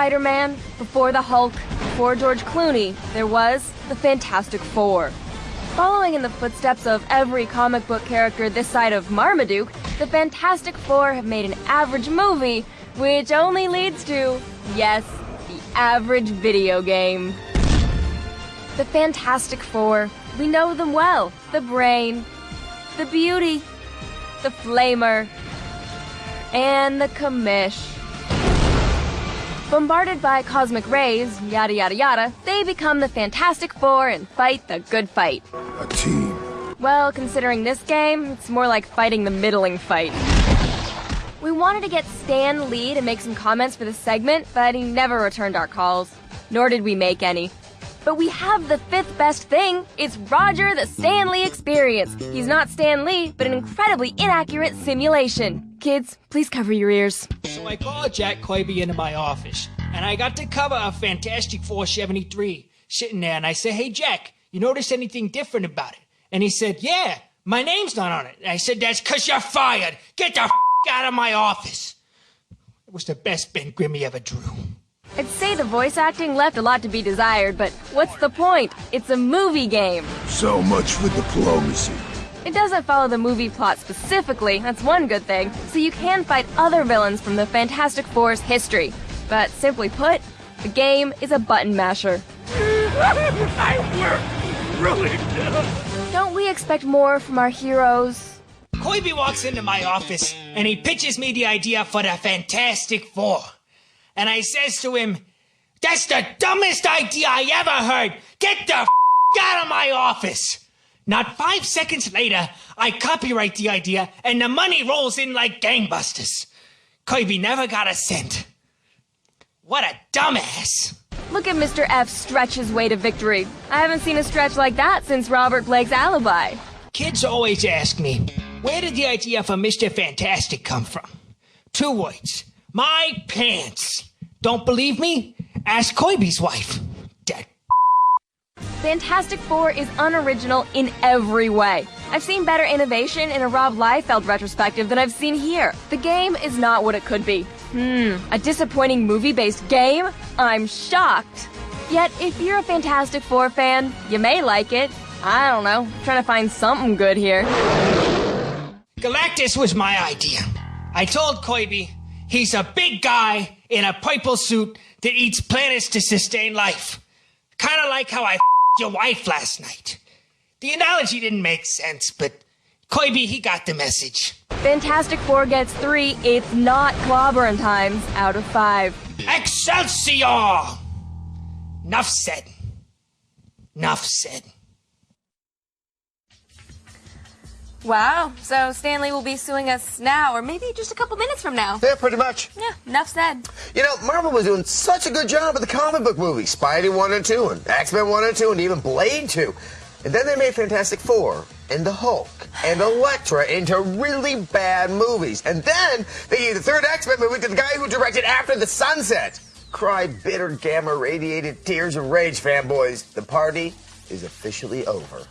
Spider-Man, before the Hulk, before George Clooney, there was the Fantastic Four. Following in the footsteps of every comic book character this side of Marmaduke, the Fantastic Four have made an average movie, which only leads to, yes, the average video game. The Fantastic Four, we know them well. The Brain, the Beauty, the Flamer, and the Commish. Bombarded by cosmic rays, yada yada yada, they become the Fantastic Four and fight the good fight. A team. Well, considering this game, it's more like fighting the middling fight. We wanted to get Stan Lee to make some comments for this segment, but he never returned our calls. Nor did we make any. But we have the fifth best thing. It's Roger the Stan Lee Experience. He's not Stan Lee, but an incredibly inaccurate simulation. Kids, please cover your ears. So I called Jack Kirby into my office, and I got the cover of Fantastic Four 73 sitting there, and I said, "Hey, Jack, you notice anything different about it?" And he said, "Yeah, my name's not on it." And I said, "That's 'cause you're fired. Get the out of my office." It was the best Ben Grimm ever drew. I'd say the voice acting left a lot to be desired, but what's the point? It's a movie game. So much for diplomacy. It doesn't follow the movie plot specifically, that's one good thing, so you can fight other villains from the Fantastic Four's history. But simply put, the game is a button masher. I work really good. Don't we expect more from our heroes? Kirby walks into my office, and he pitches me the idea for the Fantastic Four. And I says to him, "That's the dumbest idea I ever heard. Get the out of my office." Not 5 seconds later, I copyright the idea, and the money rolls in like gangbusters. Kirby never got a cent. What a dumbass. Look at Mr. F stretch his way to victory. I haven't seen a stretch like that since Robert Blake's Alibi. Kids always ask me, where did the idea for Mr. Fantastic come from? 2 words. My pants. Don't believe me? Ask Kirby's wife. Dead. Fantastic Four is unoriginal in every way. I've seen better innovation in a Rob Liefeld retrospective than I've seen here. The game is not what it could be. A disappointing movie-based game? I'm shocked. Yet, if you're a Fantastic Four fan, you may like it. I don't know, trying to find something good here. Galactus was my idea. I told Kirby, he's a big guy in a purple suit that eats planets to sustain life. Kind of like how I your wife last night. The analogy didn't make sense, but Kirby, he got the message. Fantastic Four gets 3 it's not clobbering times out of 5. Excelsior! Nuff said. Nuff said. Wow, so Stanley will be suing us now, or maybe just a couple minutes from now. Yeah, pretty much. Yeah, enough said. You know, Marvel was doing such a good job with the comic book movies. Spidey 1 and 2, and X-Men 1 and 2, and even Blade 2. And then they made Fantastic Four, and the Hulk, and Elektra into really bad movies. And then they gave the 3rd X-Men movie to the guy who directed After the Sunset. Cry bitter, gamma-radiated tears of rage, fanboys. The party is officially over.